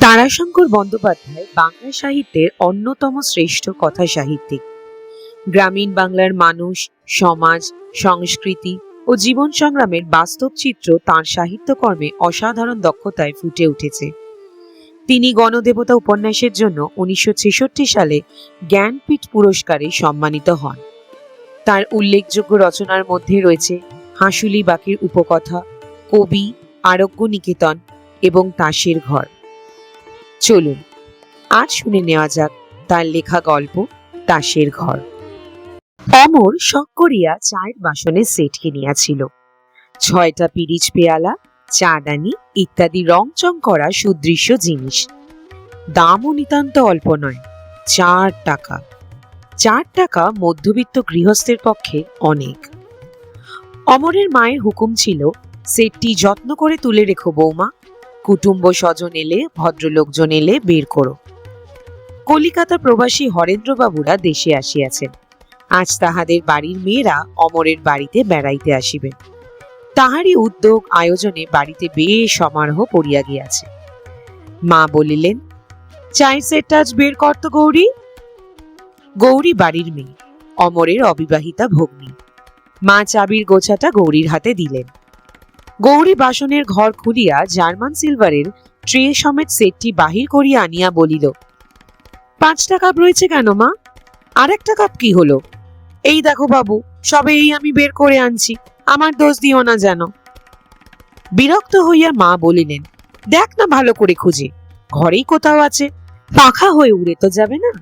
তারাশঙ্কর বন্দ্যোপাধ্যায় বাংলা সাহিত্যের অন্যতম শ্রেষ্ঠ কথা সাহিত্যিক। গ্রামীণ বাংলার মানুষ, সমাজ, সংস্কৃতি ও জীবন সংগ্রামের বাস্তব চিত্র তাঁর সাহিত্যকর্মে অসাধারণ দক্ষতায় ফুটে উঠেছে। তিনি গণদেবতা উপন্যাসের জন্য 1966 সালে জ্ঞানপীঠ পুরস্কারে সম্মানিত হন। তার উল্লেখযোগ্য রচনার মধ্যে রয়েছে হাঁসুলি বাঁকের উপকথা, কবি, আরোগ্য নিকেতন এবং তাসের ঘর। চলুন আজ শুনে নেওয়া যাক তার লেখা গল্প তাসের ঘর। অমর শখ করিয়া চায়ের বাসনে সেট কিনিয়াছিল। 6টা পিরিচ পেয়ালা, চাদানি ইত্যাদি রংচং করা সুদৃশ্য জিনিস। দামও নিতান্ত অল্প নয়, 4 টাকা। 4 টাকা মধ্যবিত্ত গৃহস্থের পক্ষে অনেক। অমরের মায়ের হুকুম ছিল, সেটটি যত্ন করে তুলে রেখো বৌমা, কুটুম্ব স্বজন এলে, ভদ্রলোকজন এলে বের করো। কলিকাতা প্রবাসী হরেন্দ্রবাবুরা দেশে আসিয়াছেন। আজ তাহাদের বাড়ির মেয়েরা অমরের বাড়িতে বেড়াইতে আসিবেন। তাহারই উদ্যোগ আয়োজনে বাড়িতে বেশ সমারোহ পড়িয়া গিয়াছে। মা বলিলেন, চায়ের সেটটা আজ বের করতো গৌরী। গৌরী বাড়ির মেয়ে, অমরের অবিবাহিতা ভগ্নী। মা চাবির গোছাটা গৌরীর হাতে দিলেন। গৌরী বাসনের ঘর খুলিয়া জার্মান সিলভারের ট্রে সমেত সেটটি বাহির করিয়া আনিয়া বলিল, 5টা কাপ রয়েছে কেন মা? আর একটা কাপ কি হলো? এই দেখো বাবু, সবে এই আমি বের করে আনছি, আমার দোষ দিও না যেন। বিরক্ত হইয়া মা বলিলেন, দেখ না ভালো করে খুঁজে, ঘরেই কোথাও আছে, পাখা হয়ে উড়ে তো যাবে না।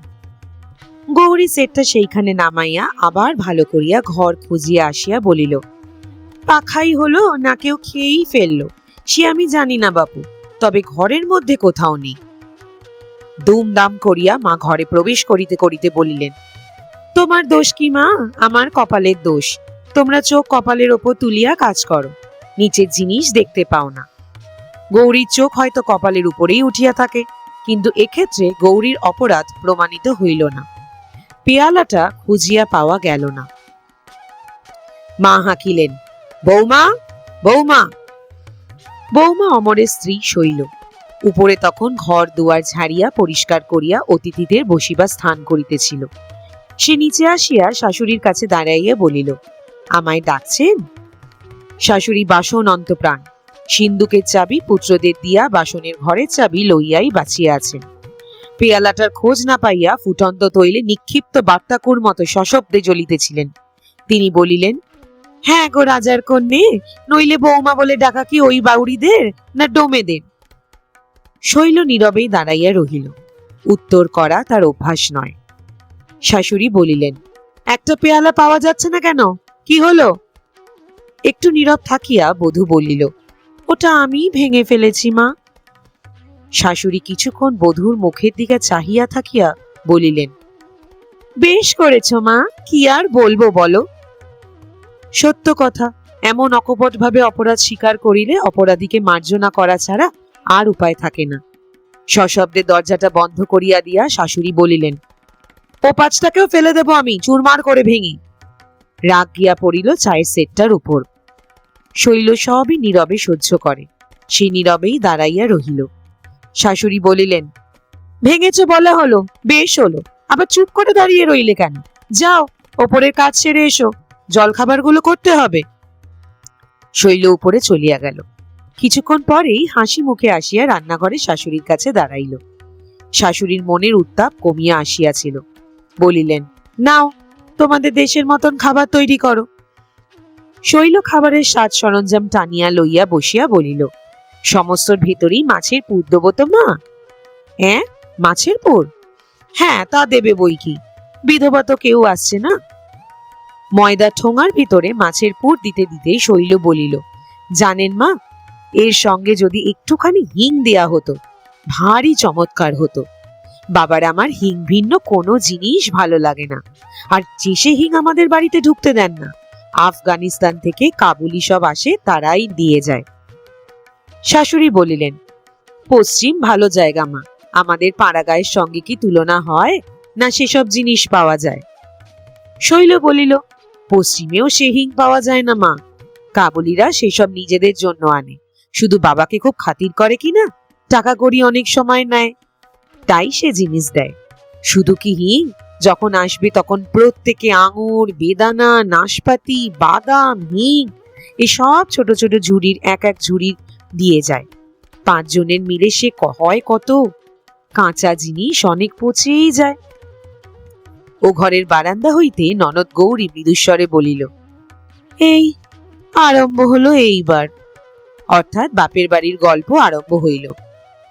গৌরী সেটটা সেইখানে নামাইয়া আবার ভালো করিয়া ঘর খুঁজিয়া আসিয়া বলিল, পাখাই হলো না কেউ খেয়েই ফেললো, সে আমি জানি না বাপু, তবে ঘরের মধ্যে কোথাও নেই। দুমদাম করিয়া মা ঘরে প্রবেশ করিতে করিতে বলিলেন, তোমার দোষ কি মা? আমার কপালের দোষ। তোমরা চোখ কপালের ওপর তুলিয়া কাজ করো, নিচের জিনিস দেখতে পাও না। গৌরীর চোখ হয়তো কপালের উপরেই উঠিয়া থাকে, কিন্তু এক্ষেত্রে গৌরীর অপরাধ প্রমাণিত হইল না। পেয়ালাটা খুঁজিয়া পাওয়া গেল না। মা হাঁকিলেন, বৌমা, বৌমা। বৌমা অমরের স্ত্রী শৈল। উপরে তখন ঘর দুয়ার ঝাড়িয়া পরিষ্কার করিয়া অতিথিদের বসিবার স্থান করিতেছিল। সে নিচে আসিয়া শাশুড়ির কাছে দাঁড়াইয়া বলিল, আমায় ডাকছেন? শাশুড়ি বাসন অন্তপ্রাণ, সিন্দুকের চাবি পুত্রদের দিয়া বাসনের ঘরের চাবি লইয়াই বাঁচিয়া আছেন। পেয়ালাটার খোঁজ না পাইয়া ফুটন্ত তৈলে নিক্ষিপ্ত বার্তাকুর মতো সশব্দে জ্বলিতেছিলেন। তিনি বলিলেন, হ্যাঁ গো রাজার কন্যে, নইলে বৌমা বলে ডাকা কি ওই বাউরিদের না ডোমেদের? শৈল নীরবেই দাঁড়াইয়া রহিল। উত্তর করা তার অভ্যাস নয়। শাশুড়ি বলিলেন, একটা পেয়ালা পাওয়া যাচ্ছে না কেন, কি হলো? একটু নীরব থাকিয়া বধূ বলিল, ওটা আমি ভেঙে ফেলেছি মা। শাশুড়ি কিছুক্ষণ বধূর মুখের দিকে চাহিয়া থাকিয়া বলিলেন, বেশ করেছ মা, কি আর বলবো বলো। সত্য কথা, এমন অকপট ভাবে অপরাধ স্বীকার করিলে অপরাধীকে মার্জনা করা ছাড়া আর উপায় থাকে না। সশব্দে দরজাটা বন্ধ করিয়া দিয়া শাশুড়ি বলিলেন, ও 5টাকেও ফেলে দেব আমি, চুরমার করে ভেঙে। রাগ গিয়া পড়িল চায়ের সেটটার উপর। শৈল সবই নীরবে সহ্য করে, সে নীরবেই দাঁড়াইয়া রহিল। শাশুড়ি বলিলেন, ভেঙেছ বলা হলো, বেশ হলো, আবার চুপ করে দাঁড়িয়ে রইলে কেন? যাও, ওপরের কাজ সেরে এসো, জল খাবারগুলো করতে হবে। শৈল উপরে চলিয়া গেল। কিছুক্ষণ পরেই হাসি মুখে আসিয়া রান্নাঘরে শাশুড়ির কাছে দাঁড়াইল। শাশুড়ির মনের উত্তাপ কমিয়া আসিয়াছিল। বলিলেন, নাও, তোমাদের দেশের মতন খাবার তৈরি করো। শৈল খাবারের সাজ সরঞ্জাম টানিয়া লইয়া বসিয়া বলিল, সমস্তর ভিতরেই মাছের পুর দেবো তো মা? হ্যাঁ, মাছের পুর? হ্যাঁ, তা দেবে বই কি, বিধবা তো কেউ আসছে না। ময়দা ঠোঙার ভিতরে মাছের পুর দিতে দিতে শৈল বলিল, জানেন মা, এর সঙ্গে যদি একটুখানি হিং দেয়া হতো, ভারী চমৎকার হতো। বাবার আমার হিং ভিন্ন কোনো জিনিস ভালো লাগে না, আর যে সে হিং আমাদের বাড়িতে ঢুকতে দেন না। আফগানিস্তান থেকে কাবুলি সব আসে, তারাই দিয়ে যায়। শাশুড়ি বলিলেন, পশ্চিম ভালো জায়গা মা, আমাদের পাড়াগাঁয়ের সঙ্গে কি তুলনা হয়, না সেসব জিনিস পাওয়া যায়? শৈল বলিল, পশ্চিমেও সে হিং পাওয়া যায় না মা, কাবুলিরা সেসব নিজেদের জন্য আনে, শুধু বাবাকে খুব খাতির করে কিনা টাকা কড়ি অনেক সময় নেয়, তাই সে জিনিস দেয়। শুধু কি হিং, যখন আসবে তখন প্রত্যেকে আঙুর, বেদানা, নাশপাতি, বাদাম, হিং এসব ছোট ছোট ঝুড়ির এক এক ঝুড়ি দিয়ে যায়। 5 জনের মিলে সে হয় কত, কাঁচা জিনিস অনেক পচেই যায়। ও ঘরের বারান্দা হইতে ননদ গৌরী মৃদুস্বরে বলিল, এই আরম্ভ হলো এইবার, অর্থাৎ বাপের বাড়ির গল্প আরম্ভ হইল।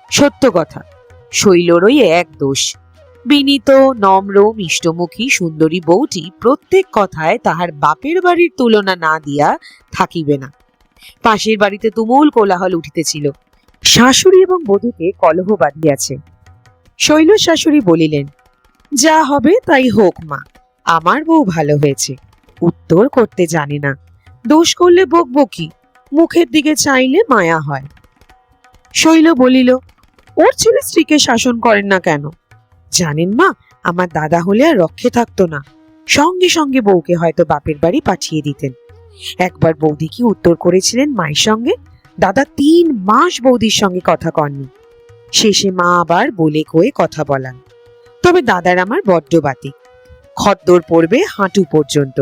সত্য কথা, শৈলরই এক দোষ। বিনীত, নম্র, মিষ্টমুখী সুন্দরী বউটি প্রত্যেক কথায় তাহার বাপের বাড়ির তুলনা না দিয়া থাকিবে না। পাশের বাড়িতে তুমুল কোলাহল উঠিতেছিল। শাশুড়ি এবং বধূকে কলহ বাঁধিয়াছে। শৈল শাশুড়ি বলিলেন, যা হবে তাই হোক মা, আমার বউ ভালো হয়েছে, উত্তর করতে জানে না, দোষ করলে বকবকি, মুখের দিকে চাইলে মায়া হয়। শৈল বলিল, ওর ছেলে স্ত্রীকে শাসন করেন না কেন? জানেন মা, আমার দাদা হলে আর রক্ষে থাকতো না, সঙ্গে সঙ্গে বউকে হয়তো বাপের বাড়ি পাঠিয়ে দিতেন। একবার বৌদি কি উত্তর করেছিলেন মায়ের সঙ্গে, দাদা 3 মাস বৌদির সঙ্গে কথা কননি। শেষে মা আবার বলে কয়ে কথা বলান। তবে দাদার আমার বড্ড বাতি, খদ্দর পড়বে হাঁটু পর্যন্ত,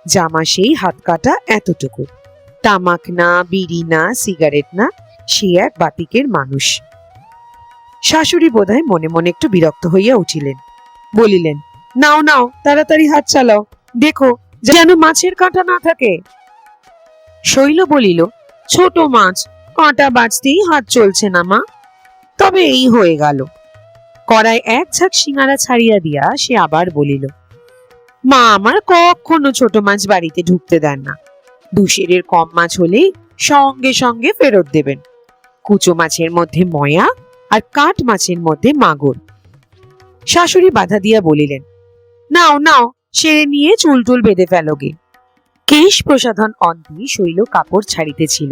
জামা সেই হাত কাটা এতটুকু, তামাক না, বিড়ি না, সিগারেট না, সে এক বাতিকের মানুষ। শাশুড়ি বোধহয় মনে মনে একটু বিরক্ত হইয়া উঠিলেন, বলিলেন, নাও নাও তাড়াতাড়ি হাত চালাও, দেখো যেন মাছের কাঁটা না থাকে। শৈল বলিল, ছোট মাছ, কাঁটা বাঁচতেই হাত চলছে না মা। তবে এই হয়ে গেল। কড়ায় 1 ঝাঁক সিঙ্গারা ছাড়িয়া দিয়া সে আবার বলিল, মা আমার কখনো ছোট মাছ বাড়িতে ঢুকতে দেন না, 2 সেরের কম মাছ হলেই সঙ্গে সঙ্গে ফেরত দেবেন। কুচো মাছের মধ্যে ময়া আর কাঠ মাছের মধ্যে মাগুর। শাশুড়ি বাধা দিয়া বলিলেন, নাও নাও সেরে নিয়ে চুল টুল বেঁধে ফেলোগে। কেশ প্রসাধন অন্তে শৈল কাপড় ছাড়িতেছিল।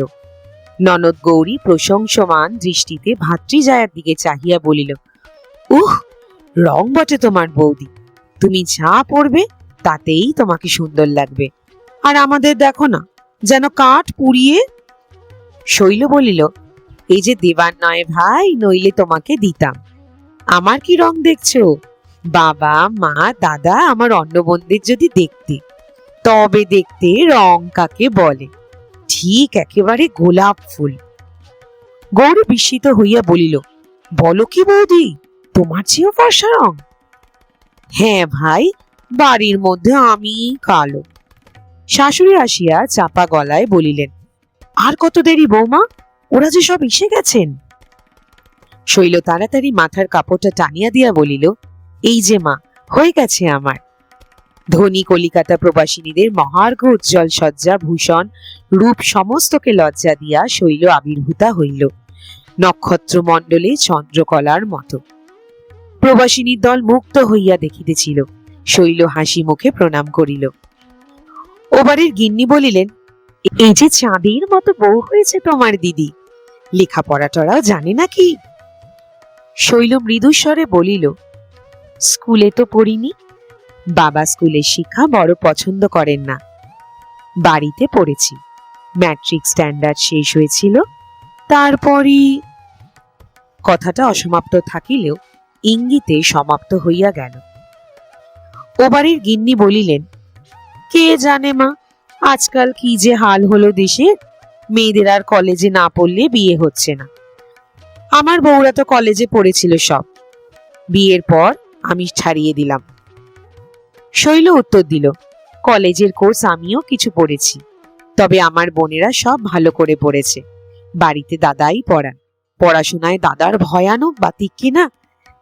ননদ গৌরী প্রশংসমান দৃষ্টিতে ভাতৃজায়ার দিকে চাহিয়া বলিল, উহ, রং বটে তোমার বৌদি, তুমি যা পরবে তাতেই তোমাকে সুন্দর লাগবে, আর আমাদের দেখো না, যেন কাঠ পুড়িয়ে। শৈল বলিল, এই যে দেবার নয় ভাই, নইলে তোমাকে দিতাম। আমার কি রং দেখছো? বাবা, মা, দাদা, আমার অন্য বোনদের যদি দেখতে, তবে দেখতে রং কাকে বলে, ঠিক একেবারে গোলাপ ফুল। গৌরী বিস্মিত হইয়া বলিল, বলো কি বৌদি, তোমার চেয়েও ফর্সা রং? হ্যাঁ ভাই, বাড়ির মধ্যে আমি কালো। শাশুড়ি আসিয়া চাপা গলায় বলিলেন, আর কত দেরি বৌমা, ওরা যে সব এসে গেছেন। শৈল তাড়াতাড়ি মাথার কাপড়টা টানিয়া দিয়া বলিল, এই যে মা, হয়ে গেছে আমার। ধনী কলিকাতা প্রবাসিনীদের মহার্ঘ উজ্জ্বল সজ্জা ভূষণ রূপ সমস্তকে লজ্জা দিয়া শৈল আবির্ভূতা হইল, নক্ষত্র মণ্ডলে চন্দ্রকলার মতো। প্রবাসিনীর দল মুক্ত হইয়া দেখিতেছিল। শৈল হাসি মুখে প্রণাম করিল। ও বাড়ির গিন্নি বলিলেন, এই যে চাঁদের মতো বউ হয়েছে তোমার দিদি, লেখাপড়া টড়াও জানে নাকি? শৈল মৃদুস্বরে বলিল, স্কুলে তো পড়িনি, বাবা স্কুলের শিক্ষা বড় পছন্দ করেন না, বাড়িতে পড়েছি, ম্যাট্রিক স্ট্যান্ডার্ড শেষ হয়েছিল, তারপরই। কথাটা অসমাপ্ত থাকিলেও ইঙ্গিতে সমাপ্ত হইয়া গেল। ও বাড়ির গিন্নি বলিলেন, কে জানে মা, আজকাল কি যে হাল হলো দেশে, মেয়েদের আর কলেজে না পড়লে বিয়ে হচ্ছে না। আমার বউরা তো কলেজে পড়েছিল সব, বিয়ের পর আমি ছাড়িয়ে দিলাম। শৈল উত্তর দিল, কলেজের কোর্স আমিও কিছু পড়েছি, তবে আমার বোনেরা সব ভালো করে পড়েছে, বাড়িতে দাদাই পড়ান। পড়াশোনায় দাদার ভয়ানক বাতিক কিনা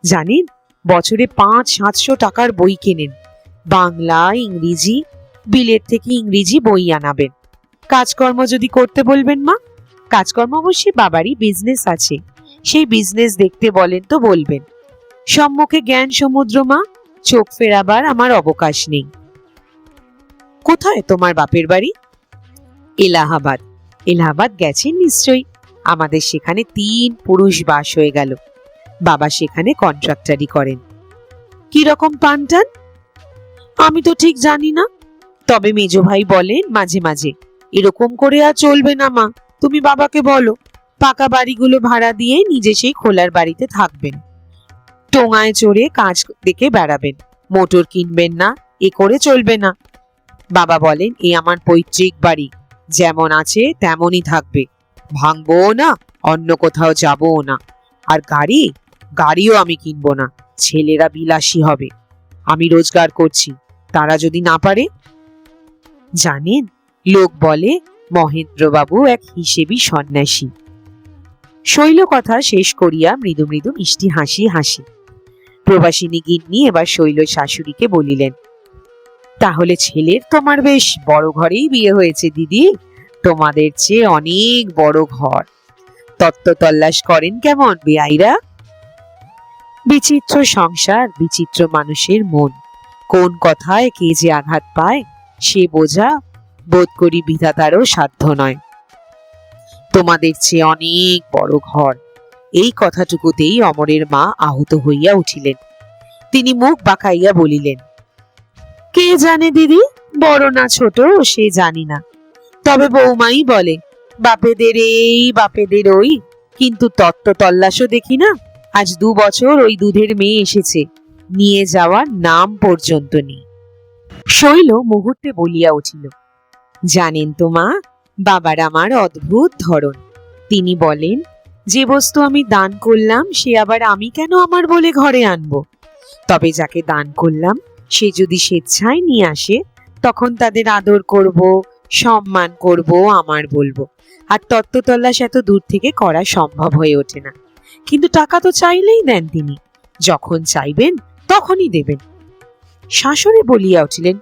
জানেন, বছরে 500-700 টাকার বই কেনেন, বাংলা, ইংরেজি, বিলেত থেকে ইংরেজি বই আনাবেন। কাজকর্ম যদি করতে বলবেন মা, কাজকর্ম অবশ্যই বাবারই বিজনেস আছে, সেই বিজনেস দেখতে বলেন তো বলবেন। সম্মুখে জ্ঞান সমুদ্র মা, চোখ ফেরাবার আমার অবকাশ নেই। কোথায় তোমার বাপের বাড়ি? এলাহাবাদ। এলাহাবাদ গেছেন নিশ্চয়ই, আমাদের সেখানে 3 পুরুষ বাস হয়ে গেল। বাবা সেখানে কন্ট্রাক্টারি করেন। কি রকম পানটান আমি তো ঠিক জানি না, তবে মেজো ভাই বলেন মাঝে মাঝে, এরকম করে আর চলবে না মা, তুমি বাবাকে বলো, পাকা বাড়িগুলো ভাড়া দিয়ে নিজে সেই খোলার বাড়িতে থাকবেন, টোঙায় চড়ে কাজ দেখে বেড়াবেন, মোটর কিনবেন না, এ করে চলবে না। বাবা বলেন, এ আমার পৈতৃক বাড়ি, যেমন আছে তেমনই থাকবে, ভাঙবও না, অন্য কোথাও যাবও না। আর গাড়িও আমি কিনবো না, ছেলেরা বিলাসী হবে, আমি রোজগার করছি, তারা যদি না পারে। জানেন, লোক বলে মহেন্দ্রবাবু এক হিসেবি সন্ন্যাসী। শৈল কথা শেষ করিয়া মৃদু মৃদু মিষ্টি হাসি হাসি প্রবাসিনী গিন্নি এবার শৈল শাশুড়িকে বলিলেন, তাহলে ছেলের তোমার বেশ বড় ঘরেই বিয়ে হয়েছে দিদি, তোমাদের চেয়ে অনেক বড় ঘর। তত্ত্ব তল্লাশ করেন কেমন বেআইরা? বিচিত্র সংসার, বিচিত্র মানুষের মন, কোন কথায় কে যে আঘাত পায় সে বোঝা বোধ করি বিধাতারও সাধ্য নয়। তোমাদের চেয়ে অনেক বড় ঘর, এই কথাটুকুতেই অমরের মা আহত হইয়া উঠিলেন। তিনি মুখ বাঁকাইয়া বলিলেন, কে জানে দিদি, বড় না ছোট সে জানি না, তবে বৌমাই বলে বাপেদের এই বাপেদের ওই, কিন্তু তত্ত্ব তল্লাশও দেখি না। আজ 2 বছর ওই দুধের মেয়ে এসেছে, নিয়ে যাওয়ার নাম পর্যন্ত নেই। শৈল মুহূর্তে বলিয়া উঠিল, জানেন তো মা, বাবার আমার অদ্ভুত ধরন। তিনি বলেন, যে বস্তু আমি দান করলাম সে আবার আমি কেন আমার বলে ঘরে আনবো? তবে যাকে দান করলাম সে যদি স্বেচ্ছায় নিয়ে আসে, তখন তাদের আদর করব, সম্মান করব, আমার বলবো। আর তত্ত্ব তল্লাশ এত দূর থেকে করা সম্ভব হয়ে ওঠে না। কিন্তু টাকা তো চাইলেই দেন তিনি, যখন চাইবেন তখনই দেবেন। শাশুড়ি বলিয়া উঠিলেন,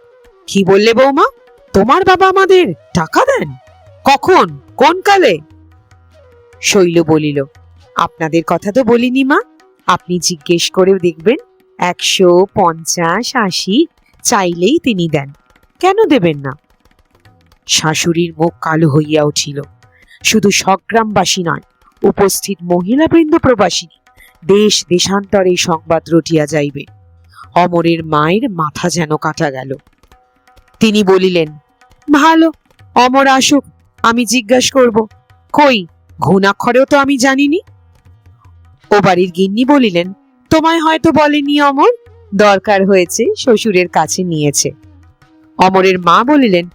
কি বললে বৌমা, তোমার বাবা আমাদের টাকা দেন? কখন, কোন কালে? শৈল বলিল, আপনাদের কথা তো বলিনি মা, আপনি জিজ্ঞেস করেও দেখবেন, 100, 50, 80 চাইলেই তিনি দেন, কেন দেবেন না? শাশুড়ির মুখ কালো হইয়া উঠিল। শুধু সগ্রামবাসী নয়, উপস্থিত মহিলাবৃন্দ প্রবাসিনী, দেশ দেশান্তরে সংবাদ রটিয়া যাইবে। অমরের মায়ের মাথা যেন কাটা গেল। তিনি বলিলেন, ভালো, অমর আসুক, আমি জিজ্ঞাসা করব। কই, ঘুণাক্ষরেও তো আমি জানিনি। ও বাড়ির গিন্নি বলিলেন, তোমায় হয়তো বলেনি অমর, দরকার হয়েছে শ্বশুরের কাছে নিয়েছে। অমরের মা বলিলেন,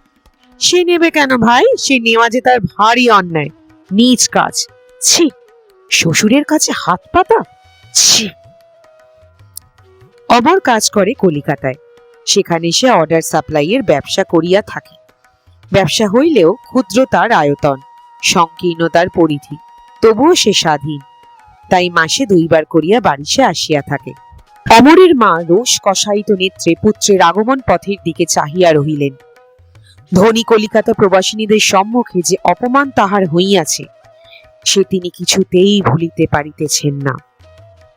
সে নেবে কেন ভাই, সে নেওয়া যে তার ভারী অন্যায়, নীচ কাজ। ছি, শ্বশুরের কাছে হাত পাতা, ছি। অমর কাজ করে কলিকাতায়, সেখানে সে অর্ডার সাপ্লাইয়ের ব্যবসা করিয়া থাকে। ব্যবসা হইলেও ক্ষুদ্র তার আয়তন, সংকীর্ণ তার পরিধি, তবুও সে স্বাধীন। তাই মাসে 2 বার করিয়া বাড়ি সে আসিয়া থাকে। অমরের মা রোষ কষায়িত নেত্রে পুত্রের আগমন পথের দিকে চাহিয়া রহিলেন। ধনী কলিকাতা প্রবাসিনীদের সম্মুখে যে অপমান তাহার হইয়াছে, সে তিনি কিছুতেই ভুলিতে পারিতেছেন না।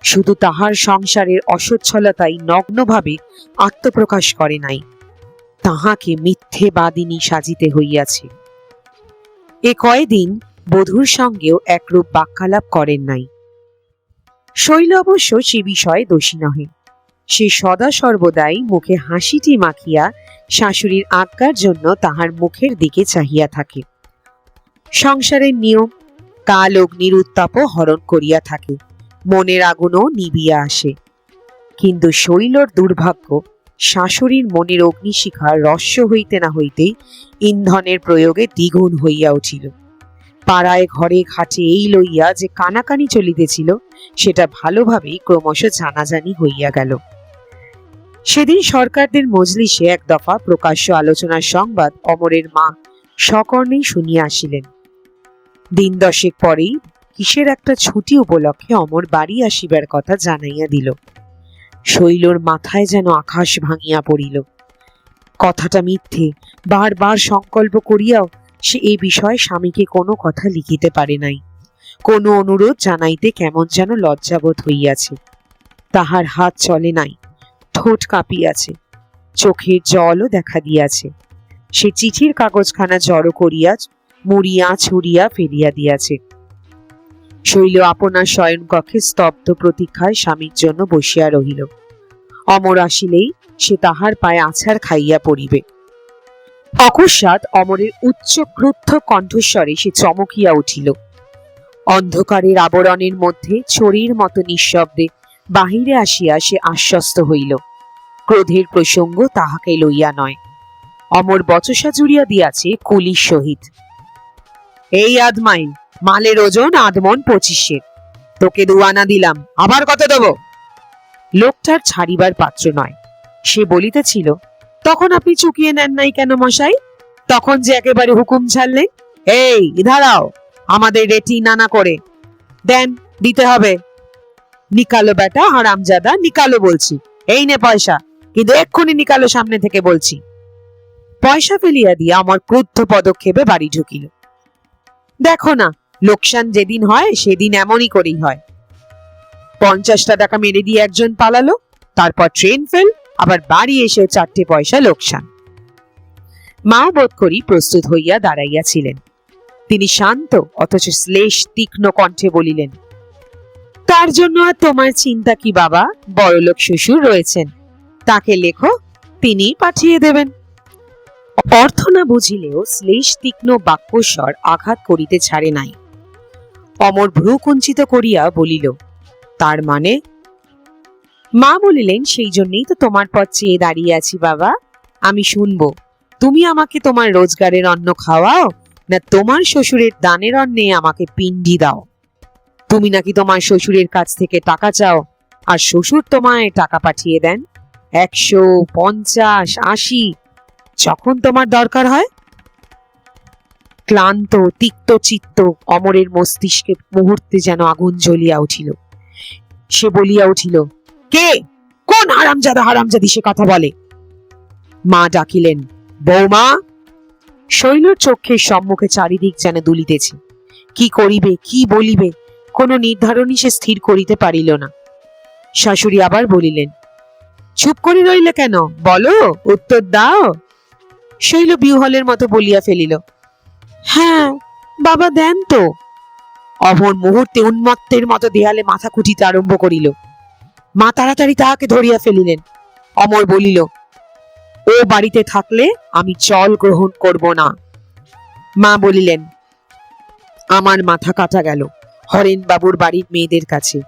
শুধু তাহার সংসারের অসচ্ছলতাই নগ্নভাবে আত্মপ্রকাশ করে নাই, তাহাকে মিথ্যেবাদিনী সাজিতে হইয়াছে। এ কয়দিন বধূর সঙ্গেও একরূপ বাক্যালাপ করেন নাই। শৈল অবশ্য সে বিষয়ে দোষী নহে, সে সদা সর্বদাই মুখে হাসিটি মাখিয়া শাশুড়ির আজ্ঞার জন্য তাহার মুখের দিকে চাহিয়া থাকে। সংসারের নিয়ম, কাল অগ্নির উত্তাপও হরণ করিয়া থাকে, মনের আগুনও নিবিয়া আসে। কিন্তু শৈলর দুর্ভাগ্য, শাশুড়ির মনের অগ্নিশিখা রস্য হইতে না হইতেই ইন্ধনের প্রয়োগে দ্বিগুণ হইয়া উঠিল। পাড়ায় ঘরে ঘাটে এই লইয়া যে কানাকানি চলিতেছিল, সেটা ভালোভাবেই ক্রমশ জানাজানি হইয়া গেল। সেদিন সরকারদের মজলিসে এক দফা প্রকাশ্য আলোচনার সংবাদ অমরের মা সকর্ণেই শুনিয়া আসিলেন। 10 দশেক পরেই কিসের একটা ছুটি উপলক্ষে অমর বাড়ি আসিবার কথা জানাইয়া দিল। শৈলর মাথায় যেন আকাশ ভাঙিয়া পড়িল। কথাটা মিথ্যে বারবার সংকল্প করিয়াও সে এই বিষয়ে স্বামীকে কোনো কথা লিখিতে পারে নাই। কোনো অনুরোধ জানাইতে কেমন যেন লজ্জাবোধ হইয়াছে। তাহার হাত চলে নাই, ঠোঁট কাঁপিয়াছে, চোখের জলও দেখা দিয়াছে। সে চিঠির কাগজখানা জড়ো করিয়া মুড়িয়া ছুড়িয়া ফেলিয়া দিয়াছে। শৈল আপনার শয়নকক্ষে স্তব্ধ প্রতীক্ষায় স্বামীর জন্য বসিয়া রহিল। অমর আসিলেই সে তাহার পায়ে আছাড় খাইয়া পড়িবে। অকস্মাৎ অমরের উচ্চ ক্রুদ্ধ কণ্ঠস্বরে সে চমকিয়া উঠিল। অন্ধকারের আবরণের মধ্যে চোরের মতো নিঃশব্দে বাহিরে আসিয়া সে আশ্বস্ত হইল, ক্রোধের প্রসঙ্গ তাহাকে লইয়া নয়। অমর বচসা জুড়িয়া দিয়াছে কুলির সহিত। এই আদমাইল, মালের ওজন আদমন 25-এর, তোকে 2 আনা দিলাম, আবার কত দেব? লোকটার ছাড়িবার পাত্র নয়। সে বলিতেছিল, তখন আপনি চুকিয়ে নেন নাই কেন মশাই? তখন যে একেবারে হুকুম ছাড়লেন, এই দাঁড়াও, আমাদের রেটি নানা করে দেন, দিতে হবে। নিকালো বেটা হারামজাদা, নিকালো বলছি। এই নে পয়সা, কিন্তু এক্ষুনি নিকালো সামনে থেকে বলছি। পয়সা ফেলিয়া দিয়া আমার ক্রুদ্ধ পদক্ষেপে বাড়ি ঢুকিল। দেখো না, লোকসান যেদিন হয় সেদিন এমনই করেই হয়। 50টা টাকা মেরে দিয়ে একজন পালালো, তারপর ট্রেন ফেল, আবার বাড়ি এসেও 4টে পয়সা লোকসান। মা বোধ করি প্রস্তুত হইয়া দাঁড়াইয়াছিলেন। তিনি শান্ত অথচ শ্লেষ তীক্ষ্ণ কণ্ঠে বলিলেন, তার জন্য আর তোমার চিন্তা কি বাবা? বড়লোক শ্বশুর রয়েছেন, তাকে লেখো, তিনি পাঠিয়ে দেবেন। অর্থ না বুঝিলেও শ্লেষ তীক্ষ্ণ বাক্যস্বর আঘাত করিতে ছাড়ে নাই। অমর ভ্রু কুঞ্চিত করিয়া বলিল, তার মানে? মা বলিলেন, সেই জন্যই তো তোমার পথ চেয়ে দাঁড়িয়ে আছি বাবা। আমি শুনবো, তুমি আমাকে তোমার রোজগারের অন্ন খাওয়াও, না তোমার শ্বশুরের দানের অন্নে আমাকে পিণ্ডি দাও। তুমি নাকি তোমার শ্বশুরের কাছ থেকে টাকা চাও, আর শ্বশুর তোমায় টাকা পাঠিয়ে দেন 100, 50, 80, যখন তোমার দরকার হয়। ক্লান্ত তিক্ত চিত্ত অমরের মস্তিষ্কে মুহূর্তে যেন আগুন জ্বলিয়া উঠিল। সে বলিয়া উঠিল, কে, কোন হারামজাদা হারামজাদি সে কথা বলে? মা ডাকিলেন, বৌমা। শৈলর চক্ষের সম্মুখে চারিদিক যেন দুলিতেছে। কি করিবে, কি বলিবে, কোন নির্ধারণই সে স্থির করিতে পারিল না। শাশুড়ি আবার বলিলেন, চুপ করে রইলে কেন, বলো, উত্তর দাও। শৈল বিহ্বলের মতো বলিয়া ফেলিল, হ্যাঁ বাবা দেন তো। অমর মুহূর্তে উন্মত্তের মতো দেয়ালে মাথা খুঁটিতে আরম্ভ করিল। মা তাড়াতাড়ি তাহাকে ধরিয়া ফেলিলেন। অমর বলিল, ও বাড়িতে থাকলে আমি চল গ্রহণ করব না। মা বলিলেন, আমার মাথা কাটা গেল হরেন বাবুর বাড়ির মেয়েদের কাছে,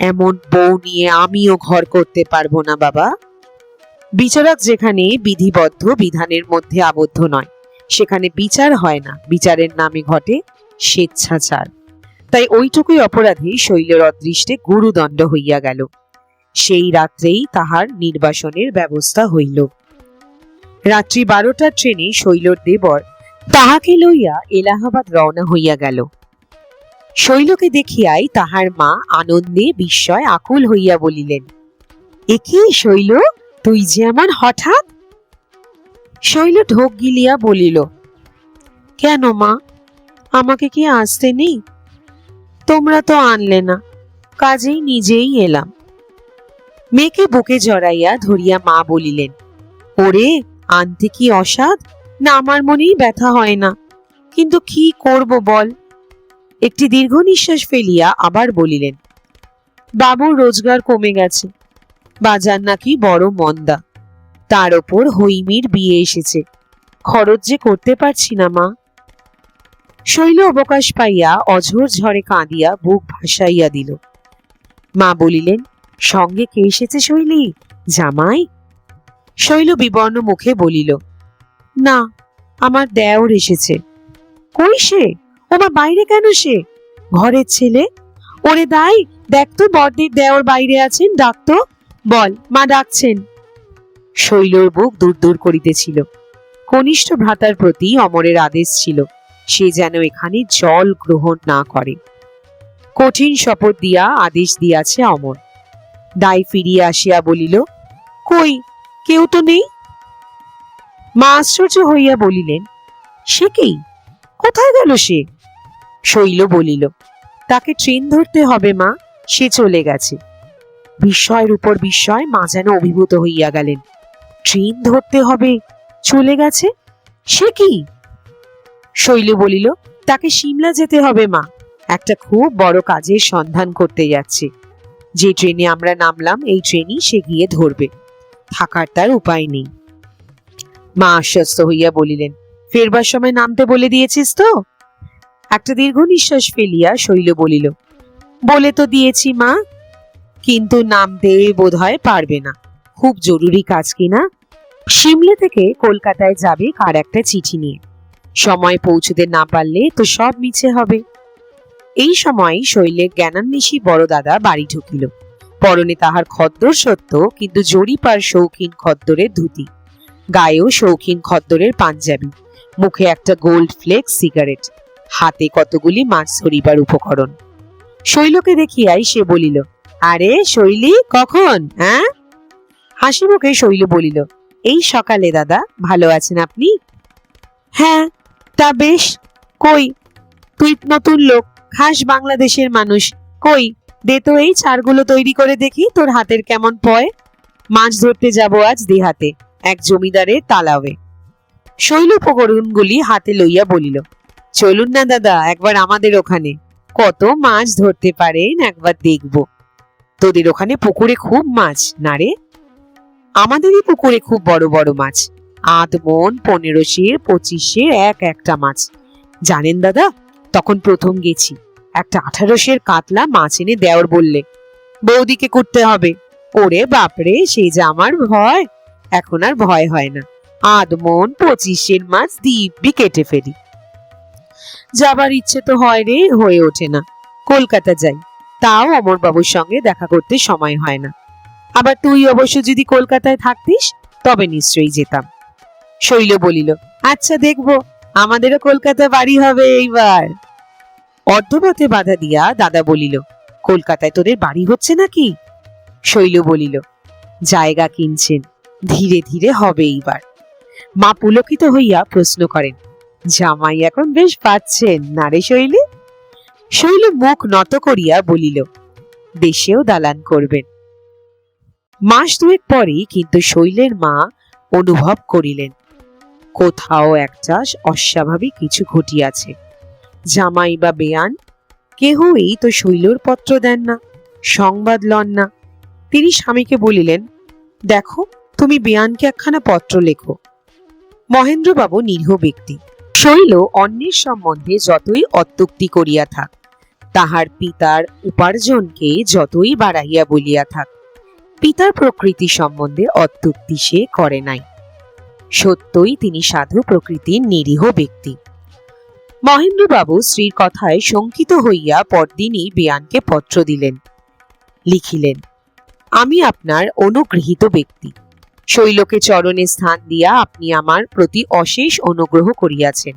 এমন বউ নিয়ে আমিও ঘর করতে পারবো না বাবা। বিচারক যেখানে বিধিবদ্ধ বিধানের মধ্যে আবদ্ধ নয়, সেখানে বিচার হয় না, বিচারের নামে ঘটে স্বেচ্ছাচার। তাই ওইটুকুই অপরাধী শৈলের অদৃষ্টে গুরুদণ্ড হইয়া গেল। সেই রাত্রেই তাহার নির্বাসনের ব্যবস্থা হইল। রাত্রি 12টার ট্রেনে শৈলর দেবর তাহাকে লইয়া এলাহাবাদ রওনা হইয়া গেল। শৈলকে দেখিয়াই তাহার মা আনন্দে বিস্ময় আকুল হইয়া বলিলেন, এ কি শৈল, তুই যে এমন হঠাৎ? শৈল ঢোক গিলিয়া বলিল, কেন মা, আমাকে কি আসতে নেই? তোমরা তো আনলে না, কাজেই নিজেই এলাম। মেয়েকে বুকে জড়াইয়া ধরিয়া মা বলিলেন, ওরে, আনতে কি অসাধ, না আমার মনেই ব্যথা হয় না, কিন্তু কি করব বল। একটি দীর্ঘ নিঃশ্বাস ফেলিয়া আবার বলিলেন, বাবুর রোজগার কমে গেছে, বাজার নাকি বড় মন্দা, তার ওপর হৈমির বিয়ে এসেছে, খরচ যে করতে পারছি না মা। শৈল অবকাশ পাইয়া অঝোর ঝড়ে কাঁদিয়া বুক ভাসাইয়া দিল। মা বলিলেন, সঙ্গে কে এসেছে শৈলী, জামাই? শৈল বিবর্ণ মুখে বলিল, না, আমার দেওর এসেছে। কই সে? ওমা, বাইরে কেন সে? ঘরের ছেলে। ওরে দাই, দেখ তো বড়দির দেওর বাইরে আছেন, ডাকতো, বল, মা ডাকছেন। শৈলর বুক দূর দূর করিতেছিল। কনিষ্ঠ ভ্রাতার প্রতি অমরের আদেশ ছিল, সে যেন এখানে জল গ্রহণ না করে। কঠিন শপথ দিয়া আদেশ দিয়াছে অমর। দাই ফিরিয়া আসিয়া বলিল, কই, কেউ তো নেই। মা আশ্চর্য হইয়া বলিলেন, সে কি, কোথায় গেল সে? শৈল বলিল, তাকে ট্রেন ধরতে হবে মা, সে চলে গেছে। বিস্ময়ের উপর বিস্ময় মা যেন অভিভূত হইয়া গেলেন। ট্রেন ধরতে হবে, চলে গেছে, সে কি? শৈল বলিল, তাকে সিমলা যেতে হবে মা, একটা খুব বড় কাজের সন্ধান করতে যাচ্ছে। যে ট্রেনে আমরা নামলাম এই ট্রেনই সে গিয়ে ধরবে, থাকার তার উপায় নেই। মা আশ্বস্ত হইয়া বলিলেন, ফেরবার সময় নামতে বলে দিয়েছিস তো? একটা দীর্ঘ নিঃশ্বাস ফেলিয়া শৈল বলিল, বলে তো দিয়েছি মা, কিন্তু নামতে বোধহয় পারবে না। খুব জরুরি কাজ কিনা। সিমলে থেকে কলকাতায় যাবে কার একটা চিঠি নিয়ে। সময় পৌঁছতে না পারলে তো সব মিছে হবে। এই সময় শৈলের জ্ঞানান্বেষী বড় দাদা বাড়ি ঢুকিল। পরনে তাহার খদ্দর সত্য, কিন্তু জরিপার শৌখিন খদ্দরের ধুতি, গায়েও শৌখিন খদ্দরের পাঞ্জাবি, মুখে একটা গোল্ড ফ্লেক্স সিগারেট, হাতে কতগুলি মাছ ধরিবার উপকরণ। শৈলকে দেখিয়াই সে বলিল, আরে শৈলী, কখন? হ্যাঁ? হাসি মুখে শৈল বলিল, এই সকালে দাদা। ভালো আছেন আপনি? হ্যাঁ, তা বেশ। কই, তুই নতুন লোক, খাস বাংলাদেশের মানুষ। কই, দে তো এই চারগুলো তৈরি করে দেখি তোর হাতের কেমন পয়। মাছ ধরতে যাব আজ দেহাতে, এক জমিদারের তালাবে। শৈল উপকরণগুলি হাতে লইয়া বলিল, চলুন না দাদা, একবার আমাদের ওখানে। কত মাছ ধরতে পারেন একবার দেখব। তোদের ওখানে পুকুরে খুব মাছ না রে? আমাদেরই পুকুরে খুব বড় বড় মাছ, ৮ মণ, ১৫ সের, ২৫ সের এক একটা মাছ। জানেন দাদা, তখন প্রথম গেছি, একটা ১৮ সের কাতলা মাছ এনে দেওর বললে, বৌদিকে করতে হবে। ওরে বাপরে, সে যে আমার ভয়। এখন আর ভয় হয় না। ৮ মণ ২৫ সের মাছ দিব্যি কেটে ফেলি। যাবার ইচ্ছে তো হয় রে, হয়ে ওঠে না। কলকাতা যাই, তাও অমরবাবুর সঙ্গে দেখা করতে সময় হয় না। আবার তুই অবশ্য যদি কলকাতায় থাকতিস তবে নিশ্চয়ই যেতাম। শৈল বলিল, আচ্ছা দেখবো, আমাদেরও কলকাতা বাড়ি হবে এইবার। অর্ধপথে বাধা দিয়া দাদা বলিল, কলকাতায় তোদের বাড়ি হচ্ছে নাকি? শৈল বলিল, জায়গা কিনছেন, ধীরে ধীরে হবে এইবার। মা পুলকিত হইয়া প্রশ্ন করেন, জামাই এখন বেশ পাচ্ছেন না রে শৈলী? শৈল মুখ নত করিয়া বলিল, দেশেও দালান করবেন। মাস দুয়েক পরেই কিন্তু শৈলের মা অনুভব করিলেন, কোথাও একটা অস্বাভাবিক কিছু ঘটিয়াছে। জামাই বা বেয়ান কেহই তো শৈলর পত্র দেন না, সংবাদ লন না। তিনি স্বামীকে বলিলেন, দেখো, তুমি বেয়ানকে একখানা পত্র লেখো। মহেন্দ্রবাবু নিরীহ ব্যক্তি। শৈল অন্যের সম্বন্ধে যতই অত্যুক্তি করিয়া থাক, তাহার পিতার উপার্জনকে যতই বাড়াইয়া বলিয়া থাক, পিতার প্রকৃতি সম্বন্ধে অত্যুক্তি সে করে নাই। সত্যই তিনি সাধু প্রকৃতির নিরীহ ব্যক্তি। মহেন্দ্রবাবু স্ত্রীর কথায় শঙ্কিত হইয়া পরদিনই বেয়ানকে পত্র দিলেন। লিখিলেন, আমি আপনার অনুগৃহীত ব্যক্তি। শৈলকে চরণে স্থান দিয়া আপনি আমার প্রতি অশেষ অনুগ্রহ করিয়াছেন।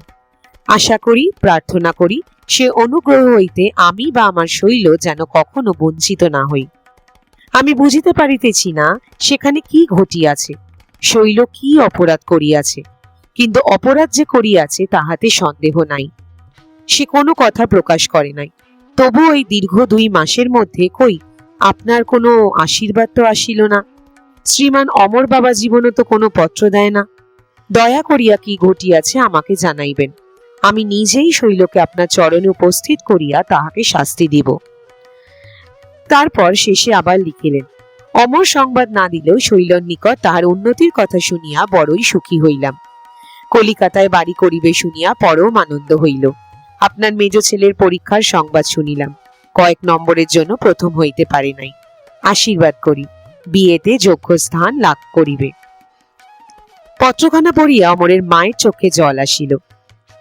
আশা করি, প্রার্থনা করি, সে অনুগ্রহ হইতে আমি বা আমার শৈল যেন কখনো বঞ্চিত না হই। আমি বুঝিতে পারিতেছি না সেখানে কি ঘটিয়াছে, শৈল কি অপরাধ করিয়াছে, কিন্তু অপরাধ যে করিয়াছে তাহাতে সন্দেহ নাই। সে কোনো কথা প্রকাশ করে নাই। তবু ওই দীর্ঘ ২ মাসের মধ্যে কই আপনার কোনো আশীর্বাদ তো আসিল না। শ্রীমান অমর বাবা জীবনও তো কোনো পত্র দেয় না। দয়া করিয়া কি ঘটিয়াছে আমাকে জানাইবেন। আমি নিজেই শৈলকে আপনার চরণে উপস্থিত করিয়া তাহাকে শাস্তি দিব। তারপর শেষে আবার লিখিলেন, অমর সংবাদ না দিলেও শৈলর নিকট তাহার উন্নতির কথা শুনিয়া বড়ই সুখী হইলাম। কলিকাতায় বাড়ি করিবে শুনিয়া পরম আনন্দ হইল। আপনার মেজ ছেলের পরীক্ষার সংবাদ শুনিলাম, কয়েক নম্বরের জন্য প্রথম হইতে পারে নাই। আশীর্বাদ করি, বিয়েতে যোগ্য স্থান লাভ করিবে। পত্রখানা পড়িয়া অমরের মায়ের চোখে জল আসিল।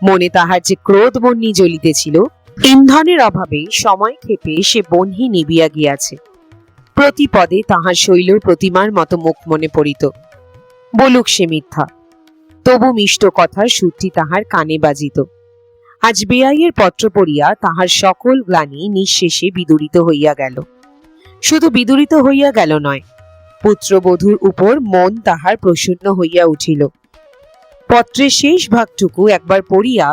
মনে তাহার যে ক্রোধ বহ্নি জ্বলিতেছিল, ইন্ধনের অভাবে সময় ক্ষেপে সে বহ্নি নিবিয়া গিয়াছে। প্রতি পদে তাহার শৈলর প্রতিমার মতো মুখ মনে পড়িত। বলুক সে মিথ্যা, তবু মিষ্ট কথার সুরটি তাহার কানে বাজিত। আজ বেআইয়ের পত্র পড়িয়া তাহার সকল গ্লানি নিঃশেষে বিদূরিত হইয়া গেল। শুধু বিদূরিত হইয়া গেল নয়, পুত্রবধূর উপর মন তাহার প্রসন্ন হইয়া উঠিল। পত্রের শেষ ভাগটুকু একবার পড়িয়া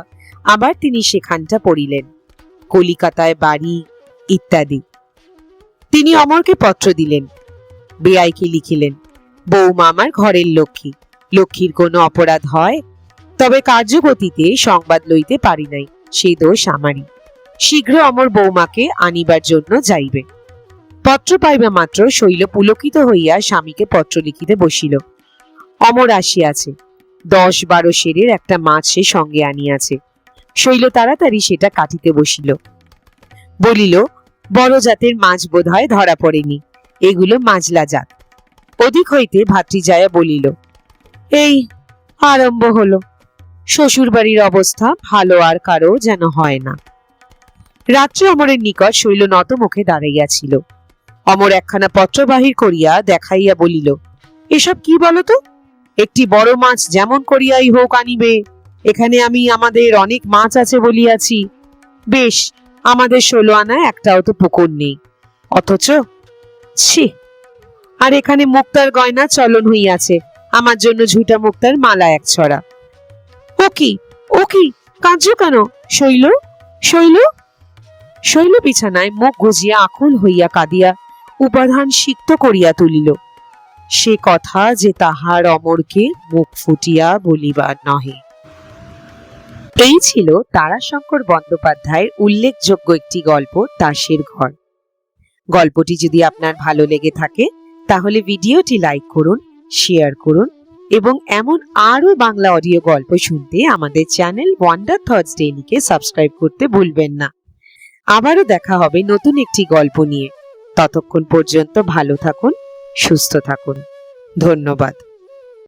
আবার তিনি সেখানটা পড়িলেন, কলিকাতায় বাড়ি ইত্যাদি। তিনি অমরকে পত্র দিলেন। বেআইকে লিখিলেন, বৌমা আমার ঘরের লক্ষ্মী, লক্ষ্মীর কোনো অপরাধ হয় তবে কার্যগতিতে সংবাদ লইতে পারি নাই, সেই দোষ আমারই। শীঘ্র অমর বৌমাকে আনিবার জন্য যাইবে। পত্র পাইবা মাত্র শৈল পুলকিত হইয়া স্বামীকে পত্র লিখিতে বসিল। অমর আসিয়াছে, ১০-১২ সেরের একটা মাছ সে সঙ্গে আনিয়াছে। শৈল তাড়াতাড়ি সেটা কাটিতে বসিল। বলিল, বড় জাতের মাছ বোধ হয় ধরা পড়েনি, এগুলো মাজলা জাত। ওদিক হইতে ভাতৃজায়া বলিল, এই আরম্ভ হলো, শ্বশুর বাড়ির অবস্থা ভালো আর কারো যেন হয় না। রাত্রে অমরের নিকট শৈল নত মুখে দাঁড়াইয়াছিল। অমর একখানা পত্র বাহির করিয়া দেখাইয়া বলিল, এসব কি বলতো? একটি বড় মাছ যেমন করিয়াই হোক আনিবে, এখানে আমি আমাদের অনেক মাছ আছে বলিয়াছি। বেশ, আমাদের 16 আনায় একটাও তো পুকুর নেই, অথচ ছি, আর এখানে মুক্তার গয়না চলন হইয়াছে, আমার জন্য ঝুটা মুক্তার মালা 1 ছড়া। ও কি, ও কি, কাঁদছো কেন শৈল? শৈল? শৈল বিছানায় মুখ গুজিয়া আকুল হইয়া কাঁদিয়া উপাধান সিক্ত করিয়া তুলিল। সে কথা যে তাহার অমরকে মুখ ফুটিয়া বলিবার নহে। এই ছিল তারাশঙ্কর বন্দ্যোপাধ্যায়ের উল্লেখযোগ্য একটি গল্প, তাসের ঘর। গল্পটি যদি আপনার ভালো লেগে থাকে তাহলে ভিডিওটি লাইক করুন, শেয়ার করুন এবং এমন আরো বাংলা অডিও গল্প শুনতে আমাদের চ্যানেল ওয়ান্ডার থটস ডেইলিকে সাবস্ক্রাইব করতে ভুলবেন না। আবারও দেখা হবে নতুন একটি গল্প নিয়ে। ততক্ষণ পর্যন্ত ভালো থাকুন, সুস্থ থাকুন। ধন্যবাদ।